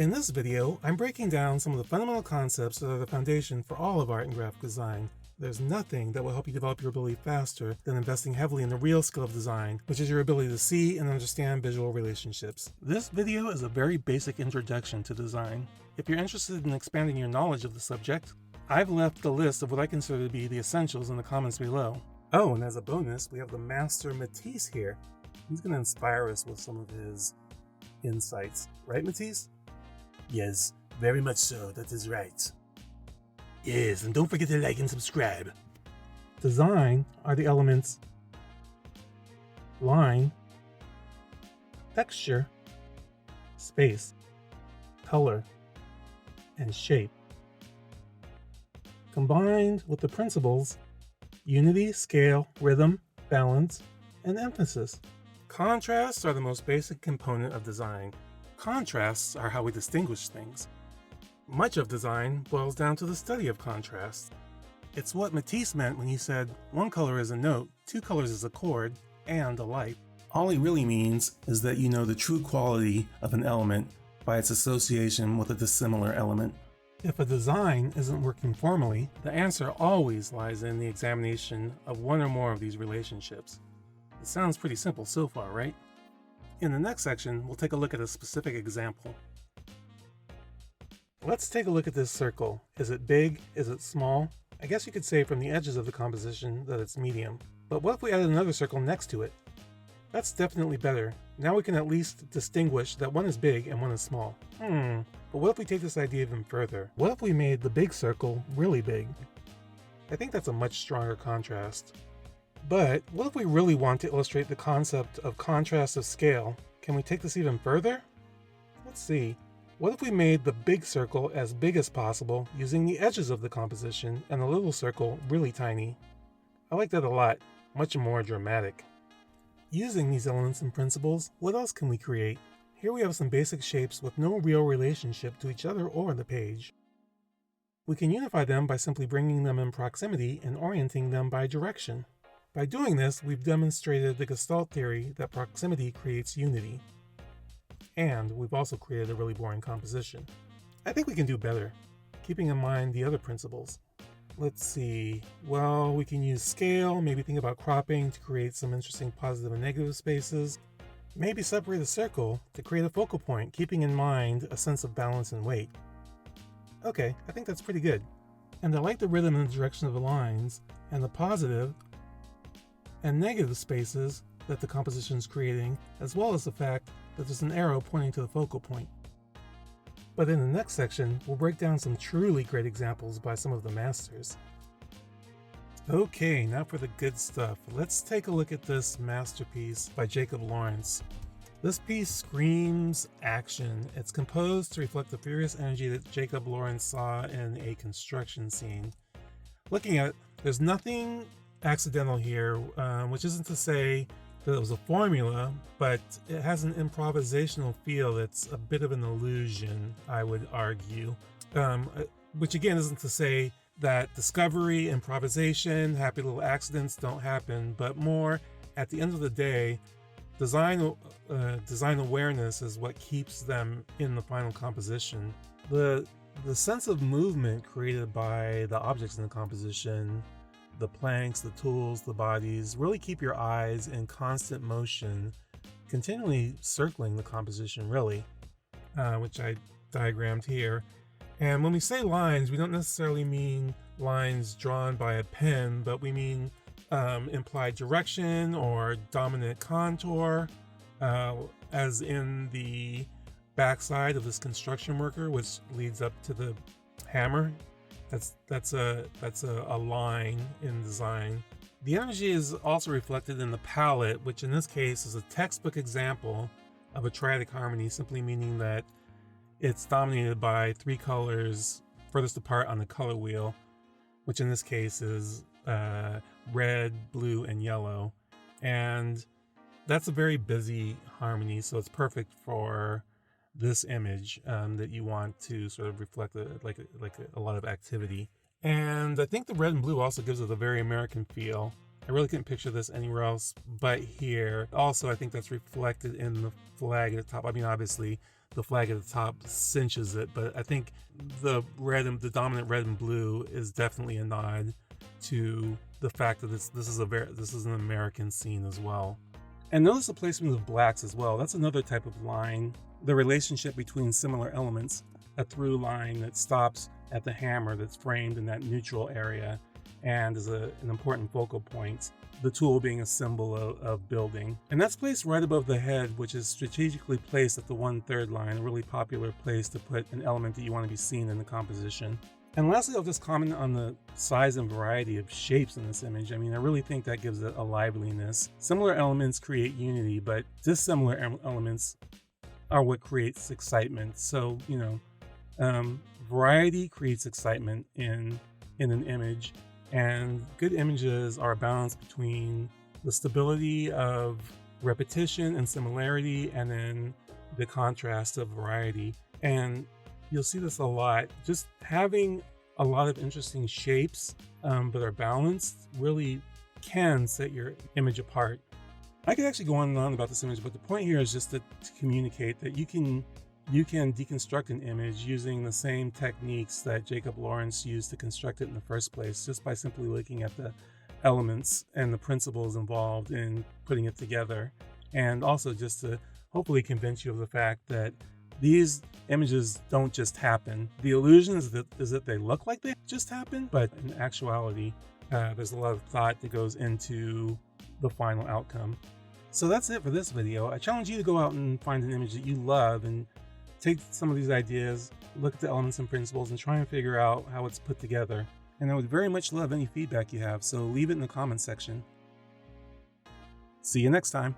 In this video, I'm breaking down some of the fundamental concepts that are the foundation for all of art and graphic design. There's nothing that will help you develop your ability faster than investing heavily in the real skill of design, which is your ability to see and understand visual relationships. This video is a very basic introduction to design. If you're interested in expanding your knowledge of the subject, I've left a list of what I consider to be the essentials in the comments below. Oh, and as a bonus, we have the master Matisse here. He's going to inspire us with some of his insights. Right, Matisse? Yes, very much so, that is right. Yes, and don't forget to like and subscribe. Design are the elements line, texture, space, color, and shape, combined with the principles unity, scale, rhythm, balance, and emphasis. Contrasts are the most basic component of design. Contrasts are how we distinguish things. Much of design boils down to the study of contrast. It's what Matisse meant when he said, one color is a note, two colors is a chord, and a light. All he really means is that you know the true quality of an element by its association with a dissimilar element. If a design isn't working formally, the answer always lies in the examination of one or more of these relationships. It sounds pretty simple so far, right? In the next section, we'll take a look at a specific example. Let's take a look at this circle. Is it big? Is it small? I guess you could say from the edges of the composition that it's medium. But what if we added another circle next to it? That's definitely better. Now we can at least distinguish that one is big and one is small. But what if we take this idea even further? What if we made the big circle really big? I think that's a much stronger contrast. But what if we really want to illustrate the concept of contrast of scale? Can we take this even further? Let's see. What if we made the big circle as big as possible using the edges of the composition and the little circle really tiny? I like that a lot, much more dramatic. Using these elements and principles, what else can we create? Here we have some basic shapes with no real relationship to each other or the page. We can unify them by simply bringing them in proximity and orienting them by direction. By doing this, we've demonstrated the Gestalt theory that proximity creates unity. And we've also created a really boring composition. I think we can do better, keeping in mind the other principles. Let's see, well, we can use scale, maybe think about cropping to create some interesting positive and negative spaces. Maybe separate a circle to create a focal point, keeping in mind a sense of balance and weight. Okay, I think that's pretty good. And I like the rhythm and the direction of the lines, and the positive and negative spaces that the composition is creating, as well as the fact that there's an arrow pointing to the focal point. But in the next section, we'll break down some truly great examples by some of the masters. Okay, now for the good stuff. Let's take a look at this masterpiece by Jacob Lawrence. This piece screams action. It's composed to reflect the furious energy that Jacob Lawrence saw in a construction scene. Looking at it, there's nothing accidental here, which isn't to say that it was a formula, but it has an improvisational feel that's a bit of an illusion, I would argue. Which again isn't to say that discovery, improvisation, happy little accidents don't happen, but more at the end of the day, design awareness is what keeps them in the final composition. The sense of movement created by the objects in the composition, the planks, the tools, the bodies, really keep your eyes in constant motion, continually circling the composition really, which I diagrammed here. And when we say lines, we don't necessarily mean lines drawn by a pen, but we mean implied direction or dominant contour, as in the backside of this construction worker, which leads up to the hammer. That's a line in design. The energy is also reflected in the palette, which in this case is a textbook example of a triadic harmony, simply meaning that it's dominated by three colors furthest apart on the color wheel, which in this case is red, blue, and yellow. And that's a very busy harmony, so it's perfect for this image that you want to sort of reflect like a lot of activity. And I think the red and blue also gives it a very American feel. I really couldn't picture this anywhere else but here. Also, I think that's reflected in the flag at the top. I mean, obviously, the flag at the top cinches it, but I think the dominant red and blue is definitely a nod to the fact that this is an American scene as well. And notice the placement of blacks as well. That's another type of line. The relationship between similar elements, a through line that stops at the hammer that's framed in that neutral area and is an important focal point. The tool being a symbol of building. And that's placed right above the head, which is strategically placed at the 1/3 line, a really popular place to put an element that you want to be seen in the composition. And lastly, I'll just comment on the size and variety of shapes in this image. I mean, I really think that gives it a liveliness. Similar elements create unity, but dissimilar elements are what creates excitement. So, variety creates excitement in an image. And good images are a balance between the stability of repetition and similarity, and then the contrast of variety. And you'll see this a lot. Just having a lot of interesting shapes, but are balanced, really can set your image apart. I could actually go on and on about this image, but the point here is just to communicate that you can deconstruct an image using the same techniques that Jacob Lawrence used to construct it in the first place, just by simply looking at the elements and the principles involved in putting it together. And also just to hopefully convince you of the fact that these images don't just happen. The illusion is that they look like they just happen, but in actuality, there's a lot of thought that goes into the final outcome. So that's it for this video. I challenge you to go out and find an image that you love and take some of these ideas, look at the elements and principles, and try and figure out how it's put together. And I would very much love any feedback you have, so leave it in the comments section. See you next time.